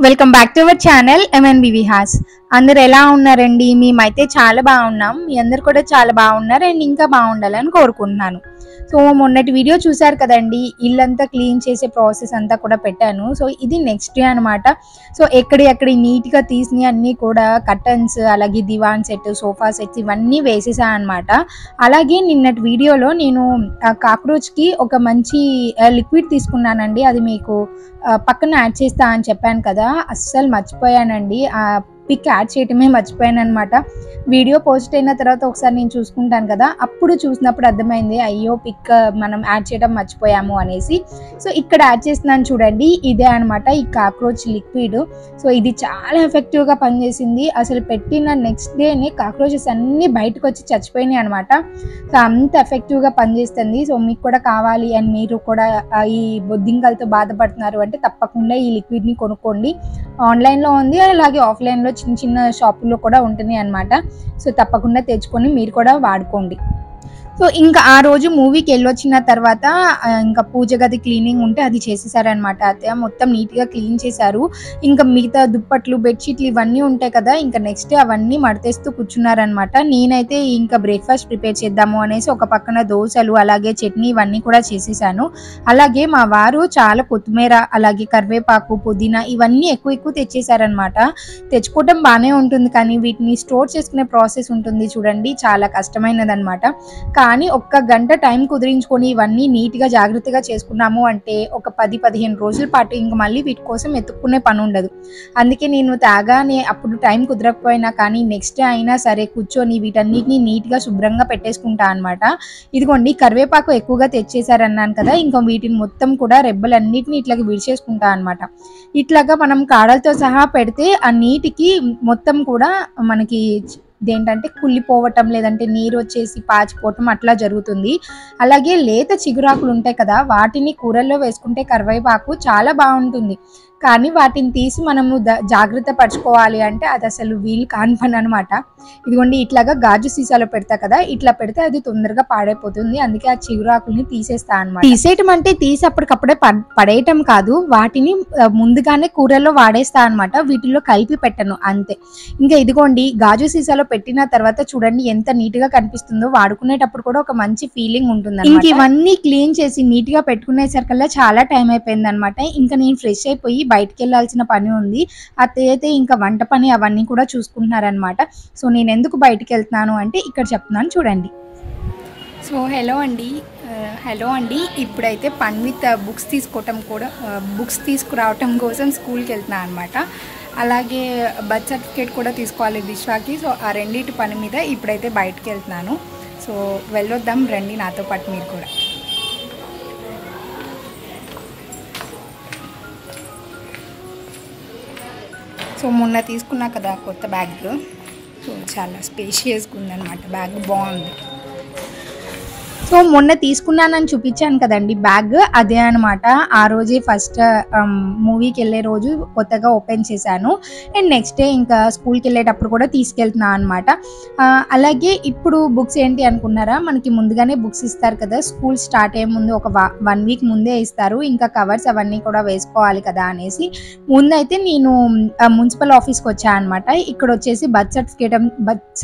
Welcome back to our channel MNB Vihas. అందరు ఎలా ఉన్నారండి? మేమైతే చాలా బాగున్నాం. మీ అందరు కూడా చాలా బాగున్నారు అండ్ ఇంకా బాగుండాలని కోరుకుంటున్నాను. సో మొన్నటి వీడియో చూసారు కదండి, ఇల్లంతా క్లీన్ చేసే ప్రాసెస్ అంతా కూడా పెట్టాను. సో ఇది నెక్స్ట్ డే అనమాట. సో ఎక్కడి నీట్గా తీసినవి అన్నీ కూడా కర్టన్స్, అలాగే దివాన్ సెట్, సోఫా సెట్స్ ఇవన్నీ వేసేసా అనమాట. అలాగే నిన్నటి వీడియోలో నేను కాక్రోచ్కి ఒక మంచి లిక్విడ్ తీసుకున్నానండి. అది మీకు పక్కన యాడ్ చేస్తా అని చెప్పాను కదా, అస్సలు మర్చిపోయానండి. పిక్ యాడ్ చేయటమే మర్చిపోయాను అనమాట. వీడియో పోస్ట్ అయిన తర్వాత ఒకసారి నేను చూసుకుంటాను కదా, అప్పుడు చూసినప్పుడు అర్థమైంది అయ్యో పిక్ మనం యాడ్ చేయడం మర్చిపోయాము అనేసి. సో ఇక్కడ యాడ్ చేస్తున్నాను చూడండి, ఇదే అనమాట ఈ కాక్రోచ్ లిక్విడ్. సో ఇది చాలా ఎఫెక్టివ్గా పనిచేసింది. అసలు పెట్టిన నెక్స్ట్ డేనే కాక్రోచెస్ అన్నీ బయటకు వచ్చి చచ్చిపోయినాయి అనమాట. సో అంత ఎఫెక్టివ్గా పనిచేస్తుంది. సో మీకు కూడా కావాలి అని మీరు కూడా ఈ బొద్దింకలతో బాధపడుతున్నారు అంటే తప్పకుండా ఈ లిక్విడ్ని కొనుక్కోండి. ఆన్లైన్లో ఉంది, అలాగే ఆఫ్లైన్లో చిన్న షాపుల్లో కూడా ఉంటుంది అనమాట. సో తప్పకుండా తెచ్చుకొని మీరు కూడా వాడుకోండి. సో ఇంకా ఆ రోజు మూవీకి వెళ్ళొచ్చిన తర్వాత ఇంకా పూజ గది క్లీనింగ్ ఉంటే అది చేసేసారనమాట. అత్తయ్య మొత్తం నీట్గా క్లీన్ చేశారు. ఇంకా మిగతా దుప్పట్లు, బెడ్షీట్లు ఇవన్నీ ఉంటాయి కదా, ఇంకా నెక్స్ట్ డే అవన్నీ మడతేస్తూ కూర్చున్నారనమాట. నేనైతే ఇంకా బ్రేక్ఫాస్ట్ ప్రిపేర్ చేద్దాము అనేసి ఒక పక్కన దోశలు, అలాగే చట్నీ ఇవన్నీ కూడా చేసేసాను. అలాగే మా వారు చాలా కొత్తిమీర, అలాగే కరివేపాకు, పుదీనా ఇవన్నీ ఎక్కువ తెచ్చేసారనమాట. తెచ్చుకోవటం బాగానే ఉంటుంది, కానీ వీటిని స్టోర్ చేసుకునే ప్రాసెస్ ఉంటుంది చూడండి, చాలా కష్టమైనది అనమాట. కానీ ఒక్క గంట టైం కుదిరించుకొని ఇవన్నీ నీట్గా జాగ్రత్తగా చేసుకున్నాము అంటే ఒక 10-15 రోజుల పాటు ఇంక మళ్ళీ వీటి కోసం ఎత్తుక్కునే పని ఉండదు. అందుకే నేను తాగానే అప్పుడు టైం కుదరకపోయినా కానీ నెక్స్ట్ డే అయినా సరే కూర్చొని వీటన్నిటిని నీట్గా శుభ్రంగా పెట్టేసుకుంటా అనమాట. ఇదిగోండి కరివేపాకు ఎక్కువగా తెచ్చేసారన్నాను కదా, ఇంకా వీటిని మొత్తం కూడా రెబ్బలన్నిటిని ఇట్లాగ విడిచేసుకుంటా అనమాట. ఇట్లాగా మనం కాడలతో సహా పెడితే ఆ నీటికి మొత్తం కూడా మనకి ఇదేంటంటే కుళ్ళిపోవటం, లేదంటే నీరు వచ్చేసి పాచిపోవటం అట్లా జరుగుతుంది. అలాగే లేత చిగురాకులు ఉంటాయి కదా, వాటిని కూరల్లో వేసుకుంటే కరివేపాకు చాలా బాగుంటుంది. కానీ వాటిని తీసి మనము జాగ్రత్త పరచుకోవాలి అంటే అది అసలు వీలు కాని పని అనమాట. ఇదిగోండి ఇట్లాగా గాజు సీసాలో పెడతా కదా, ఇట్లా పెడితే అది తొందరగా పాడైపోతుంది. అందుకే ఆ చిగురాకుల్ని తీసేస్తా అనమాట. తీసేయటం అంటే తీసి అప్పటికప్పుడే పడేయటం కాదు, వాటిని ముందుగానే కూరల్లో వాడేస్తా అనమాట. వీటిల్లో కలిపి పెట్టను అంతే. ఇంకా ఇదిగోండి గాజు సీసాలో పెట్టిన తర్వాత చూడండి ఎంత నీట్ గా కనిపిస్తుందో, వాడుకునేటప్పుడు కూడా ఒక మంచి ఫీలింగ్ ఉంటుంది. ఇంక ఇవన్నీ క్లీన్ చేసి నీట్ గా పెట్టుకునేసరికల్లా చాలా టైం అయిపోయింది అనమాట. ఇంకా నేను ఫ్రెష్ అయిపోయి బయటకు వెళ్ళాల్సిన పని ఉంది. అత్తయ్య అయితే ఇంకా వంట పని అవన్నీ కూడా చూసుకుంటున్నారనమాట. సో నేను ఎందుకు బయటకు వెళ్తున్నాను అంటే ఇక్కడ చెప్తున్నాను చూడండి. సో హలో అండి, ఇప్పుడైతే పన్విత్ బుక్స్ తీసుకురావటం కోసం స్కూల్కి వెళ్తున్నాను అనమాట. అలాగే బర్త్ సర్టిఫికేట్ కూడా తీసుకోవాలి విశ్వాకి. సో ఆ రెండింటి పని మీద ఇప్పుడైతే బయటకు వెళ్తున్నాను. సో వెళ్ళొద్దాం రండి నాతో పాటు మీరు కూడా. సో మొన్న తీసుకున్నా కదా కొత్త బ్యాగ్, సో చాలా స్పేషియస్గా ఉందన్నమాట. బ్యాగ్ బాగుంది. సో మొన్న తీసుకున్నానని చూపించాను కదండి బ్యాగ్, అదే అనమాట. ఆ రోజే ఫస్ట్ మూవీకి వెళ్ళే రోజు కొత్తగా ఓపెన్ చేశాను. అండ్ నెక్స్ట్ డే ఇంకా స్కూల్కి వెళ్ళేటప్పుడు కూడా తీసుకెళ్తున్నాను అనమాట. అలాగే ఇప్పుడు బుక్స్ ఏంటి అనుకున్నారా, మనకి ముందుగానే బుక్స్ ఇస్తారు కదా, స్కూల్ స్టార్ట్ అయ్యే ముందు ఒక 1 వీక్ ముందే ఇస్తారు. ఇంకా కవర్స్ అవన్నీ కూడా వేసుకోవాలి కదా అనేసి ముందైతే నేను మున్సిపల్ ఆఫీస్కి వచ్చాను అనమాట. ఇక్కడ వచ్చేసి బర్త్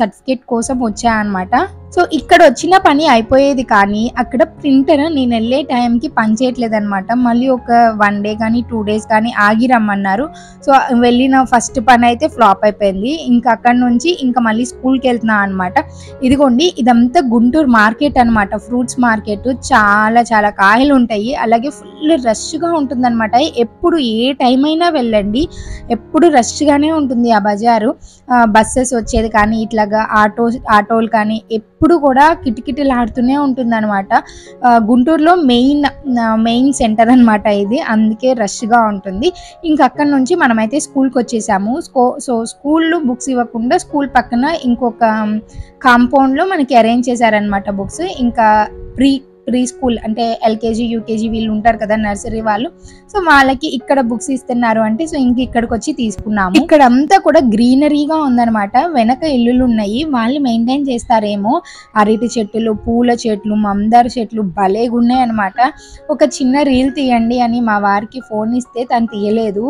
సర్టిఫికేట్ కోసం వచ్చాను అనమాట. సో ఇక్కడ వచ్చిన పని అయిపోయేది, కానీ అక్కడ ప్రింటర్ నేను వెళ్ళే టైంకి పనిచేయట్లేదు అనమాట. మళ్ళీ ఒక 1 డే కానీ 2 డేస్ కానీ ఆగి రమ్మన్నారు. సో వెళ్ళిన ఫస్ట్ పని అయితే ఫ్లాప్ అయిపోయింది. ఇంకా అక్కడ నుంచి ఇంకా మళ్ళీ స్కూల్కి వెళ్తున్నా అనమాట. ఇదిగోండి ఇదంతా గుంటూరు మార్కెట్ అనమాట, ఫ్రూట్స్ మార్కెట్. చాలా కాయలు ఉంటాయి, అలాగే ఫుల్ రష్గా ఉంటుంది అనమాట. ఎప్పుడు ఏ టైం అయినా వెళ్ళండి, ఎప్పుడు రష్గానే ఉంటుంది ఆ బజారు. బస్సెస్ వచ్చేది కానీ ఇట్లాగా ఆటోలు కానీ ఎప్పుడు కూడా కిటకిటలాడుతూనే ఉంటుంది అనమాట. గుంటూరులో మెయిన్ సెంటర్ అనమాట ఇది, అందుకే రష్గా ఉంటుంది. ఇంకా అక్కడ నుంచి మనమైతే స్కూల్కి వచ్చేసాము. సో స్కూల్లో బుక్స్ ఇవ్వకుండా స్కూల్ పక్కన ఇంకొక కాంపౌండ్లో మనకి అరేంజ్ చేశారనమాట బుక్స్. ఇంకా ప్రీ స్కూల్ అంటే ఎల్కేజీ యూకేజీ వీళ్ళు ఉంటారు కదా నర్సరీ వాళ్ళు, సో వాళ్ళకి ఇక్కడ బుక్స్ ఇస్తున్నారు అంటే సో ఇంక ఇక్కడికి వచ్చి తీసుకున్నాము. ఇక్కడ అంతా కూడా గ్రీనరీగా ఉందన్నమాట. వెనక ఇల్లులు ఉన్నాయి, వాళ్ళు మెయింటైన్ చేస్తారేమో. అరటి చెట్లు, పూల చెట్లు, మందార చెట్లు భలేగా ఉన్నాయి అనమాట. ఒక చిన్న రీల్ తీయండి అని మా వారికి ఫోన్ ఇస్తే తను తీయలేదు,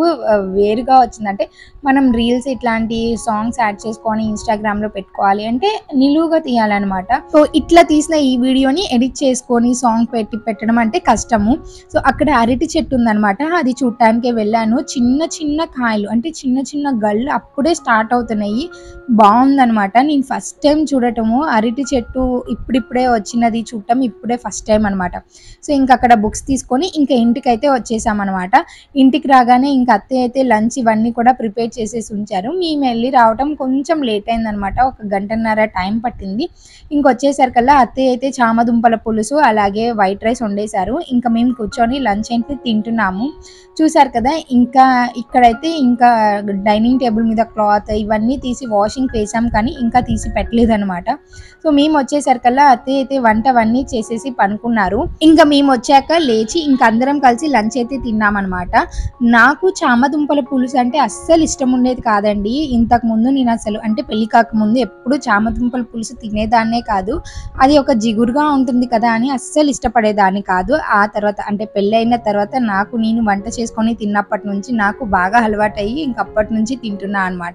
వేరుగా వచ్చిందంటే మనం రీల్స్ ఇట్లాంటి సాంగ్స్ యాడ్ చేసుకొని ఇన్స్టాగ్రామ్ లో పెట్టుకోవాలి అంటే నిలువుగా తీయాలన్నమాట. సో ఇట్లా తీసిన ఈ వీడియోని ఎడిట్ చేసుకొని సాంగ్ పెట్టడం అంటే కష్టము. సో అక్కడ అరటి చెట్టు ఉందన్నమాట, అది చూడటానికి వెళ్ళాను. చిన్న చిన్న కాయలు అంటే చిన్న చిన్న గళ్ళు అప్పుడే స్టార్ట్ అవుతున్నాయి, బాగుందనమాట. నేను ఫస్ట్ టైం చూడటము అరటి చెట్టు, ఇప్పుడిప్పుడే వచ్చినది చూడటం ఇప్పుడే ఫస్ట్ టైం అనమాట. సో ఇంకా అక్కడ బుక్స్ తీసుకొని ఇంకా ఇంటికి అయితే వచ్చేసామన్నమాట. ఇంటికి రాగానే ఇంకా అత్తయ్య అయితే లంచ్ ఇవన్నీ కూడా ప్రిపేర్ చేసేసి ఉంచారు. మేము వెళ్ళి రావటం కొంచెం లేట్ అయిందనమాట, 1 గంటన్నర టైం పట్టింది. ఇంకొచ్చేసరికల్లా అత్తయ్య అయితే చామదుంపల పులుసు అలాగే వైట్ రైస్ వండేశారు. ఇంకా మేము కూర్చొని లంచ్ అయితే తింటున్నాము. చూసారు కదా, ఇంకా ఇక్కడైతే ఇంకా డైనింగ్ టేబుల్ మీద క్లాత్ ఇవన్నీ తీసి వాషింగ్ వేసాం కానీ ఇంకా తీసి పెట్టలేదన్నమాట. సో మేము వచ్చేసరికల్లా అత్తయ్య అయితే వంట అవన్నీ చేసేసి పనుకున్నారు. ఇంకా మేము వచ్చాక లేచి ఇంకా అందరం కలిసి లంచ్ అయితే తిన్నామన్నమాట. నాకు చామదుంపల పులుసు అంటే అస్సలు ఇష్టం ఉండేది కాదండి. ఇంతకు ముందు నేను అసలు అంటే పెళ్లి కాకముందు ఎప్పుడు చామదుంపల పులుసు తినేదాన్నే కాదు. అది ఒక జిగురుగా ఉంటుంది కదా అని అస్సలు ఇష్టపడేదాన్ని కాదు. ఆ తర్వాత అంటే పెళ్ళి అయిన తర్వాత నేను వంట చేసుకొని తిన్నప్పటి నుంచి నాకు బాగా అలవాటయ్యి ఇంకప్పటి నుంచి తింటున్నా అనమాట.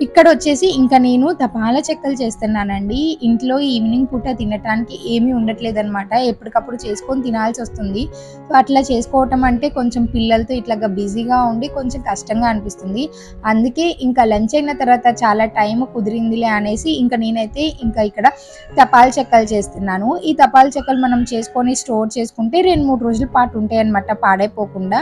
ఇక్కడ వచ్చేసి ఇంకా నేను తపాల చెక్కలు చేస్తున్నానండి. ఇంట్లో ఈవినింగ్ పూట తినటానికి ఏమీ ఉండట్లేదు అనమాట, ఎప్పటికప్పుడు చేసుకొని తినాల్సి వస్తుంది. సో అట్లా చేసుకోవటం అంటే కొంచెం పిల్లలతో ఇట్లాగా బిజీగా ఉండి కొంచెం కష్టంగా అనిపిస్తుంది. అందుకే ఇంకా లంచ్ అయిన తర్వాత చాలా టైం కుదిరిందిలే అనేసి ఇంకా నేనైతే ఇంకా ఇక్కడ తపాల చెక్కలు చేస్తున్నాను. ఈ తపాల చెక్కలు మనం చేసుకొని స్టోర్ చేసుకుంటే 2-3 రోజుల పాటు ఉంటాయి అనమాట, పాడైపోకుండా.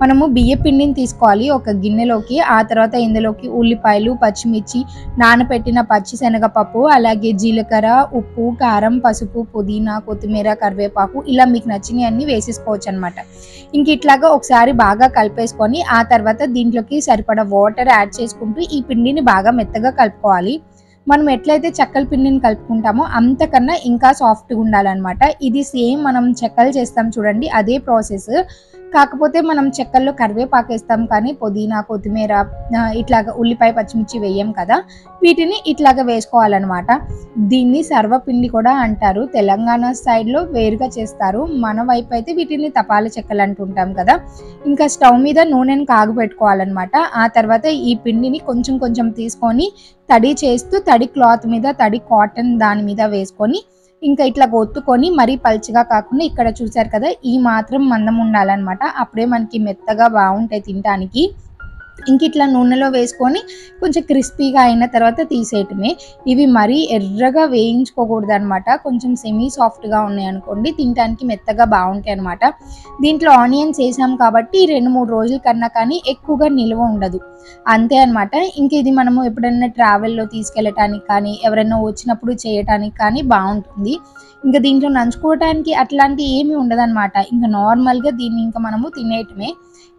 మనము బియ్య పిండిని తీసుకోవాలి ఒక గిన్నెలోకి. ఆ తర్వాత ఇందులోకి ఉల్లిపాయలు, పచ్చిమిర్చి, నానబెట్టిన పచ్చిశనగపప్పు, అలాగే జీలకర్ర, ఉప్పు, కారం, పసుపు, పుదీనా, కొత్తిమీర, కరివేపాకు ఇలా మీకు నచ్చినవి అన్ని వేసేసుకోవచ్చు అనమాట. ఇంక ఇట్లాగా ఒకసారి బాగా కలిపేసుకొని ఆ తర్వాత దీంట్లోకి సరిపడా వాటర్ యాడ్ చేసుకుంటూ ఈ పిండిని బాగా మెత్తగా కలుపుకోవాలి. మనం ఎట్లయితే చెక్కల పిండిని కలుపుకుంటామో అంతకన్నా ఇంకా సాఫ్ట్గా ఉండాలన్నమాట. ఇది సేమ్ మనం చెక్కలు చేస్తాం చూడండి, అదే ప్రాసెస్. కాకపోతే మనం చెక్కల్లో కరివేపాకు వేస్తాం కానీ పుదీనా, కొత్తిమీర, ఇట్లాగా ఉల్లిపాయ, పచ్చిమిర్చి వేయం కదా, వీటిని ఇట్లాగా వేసుకోవాలన్నమాట. దీన్ని సర్వపిండి కూడా అంటారు. తెలంగాణ సైడ్లో వేరుగా చేస్తారు, మన వైపు అయితే వీటిని తపాల చెక్కలు అంటుంటాం కదా. ఇంకా స్టవ్ మీద నూనెని కాగబెట్టుకోవాలన్నమాట. ఆ తర్వాత ఈ పిండిని కొంచెం కొంచెం తీసుకొని తడి చేస్తూ తడి క్లాత్ మీద, తడి కాటన్ దాని మీద వేసుకొని ఇంకా ఇట్లా ఒత్తుకొని మరీ పల్చగా కాకుండా ఇక్కడ చూసారు కదా ఈ మాత్రం మందం ఉండాలన్నమాట. అప్పుడే మనకి మెత్తగా బాగుంటాయి తినడానికి. ఇంక ఇట్లా నూనెలో వేసుకొని కొంచెం క్రిస్పీగా అయిన తర్వాత తీసేయటమే. ఇవి మరీ ఎర్రగా వేయించుకోకూడదు అనమాట, కొంచెం సెమీ సాఫ్ట్గా ఉన్నాయి అనుకోండి తినడానికి మెత్తగా బాగుంటాయి అనమాట. దీంట్లో ఆనియన్స్ వేసాం కాబట్టి 2-3 రోజుల కన్నా కానీ ఎక్కువగా నిల్వ ఉండదు, అంతే అనమాట. ఇంక ఇది మనము ఎప్పుడైనా ట్రావెల్లో తీసుకెళ్ళటానికి కానీ ఎవరైనా వచ్చినప్పుడు చేయటానికి కానీ బాగుంటుంది. ఇంకా దీంట్లో నంచుకోవటానికి అట్లాంటి ఏమీ ఉండదన్నమాట. ఇంకా నార్మల్గా దీన్ని ఇంకా మనము తినేయటమే.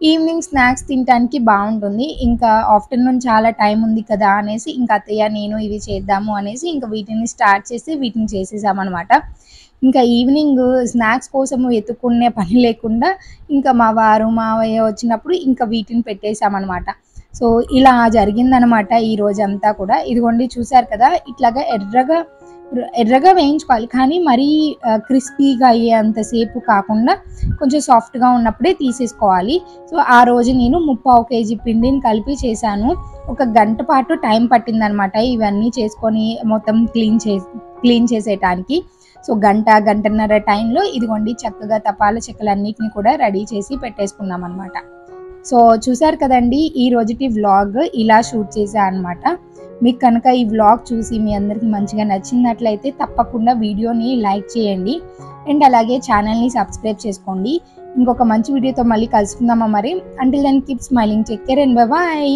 ఈవినింగ్ స్నాక్స్ తినడానికి బాగుంటుంది. ఇంకా ఆఫ్టర్నూన్ చాలా టైం ఉంది కదా అనేసి ఇంకా అత్తయ్య నేను ఇవి చేద్దాము అనేసి ఇంకా వీటిని స్టార్ట్ చేసి వీటిని చేసేసామన్నమాట. ఇంకా ఈవినింగ్ స్నాక్స్ కోసం వెతుక్కునే పని లేకుండా ఇంకా మా వారు మావయ్య వచ్చినప్పుడు ఇంకా వీటిని పెట్టేసామన్నమాట. సో ఇలా జరిగిందనమాట ఈ రోజంతా కూడా. ఇదిగోండి చూసారు కదా, ఇట్లాగా ఎర్రగా వేయించుకోవాలి కానీ మరీ క్రిస్పీగా అయ్యేంతసేపు కాకుండా కొంచెం సాఫ్ట్గా ఉన్నప్పుడే తీసేసుకోవాలి. సో ఆ రోజు నేను 3/4 kg పిండిని కలిపి చేశాను. 1 గంట పాటు టైం పట్టిందనమాట ఇవన్నీ చేసుకొని మొత్తం క్లీన్ చేసేయటానికి. సో గంటన్నర టైంలో ఇదిగోండి చక్కగా తపాల చెక్కలన్నిటిని కూడా రెడీ చేసి పెట్టేసుకున్నాం అనమాట. సో చూసారు కదండి, ఈ రోజుటి వ్లాగ్ ఇలా షూట్ చేశా అనమాట. మీకు కనుక ఈ వ్లాగ్ చూసి మీ అందరికీ మంచిగా నచ్చినట్లయితే తప్పకుండా వీడియోని లైక్ చేయండి అండ్ అలాగే ఛానల్ని సబ్స్క్రైబ్ చేసుకోండి. ఇంకొక మంచి వీడియోతో మళ్ళీ కలుసుకుందామా మరి. Until then keep smiling, take care and bye bye.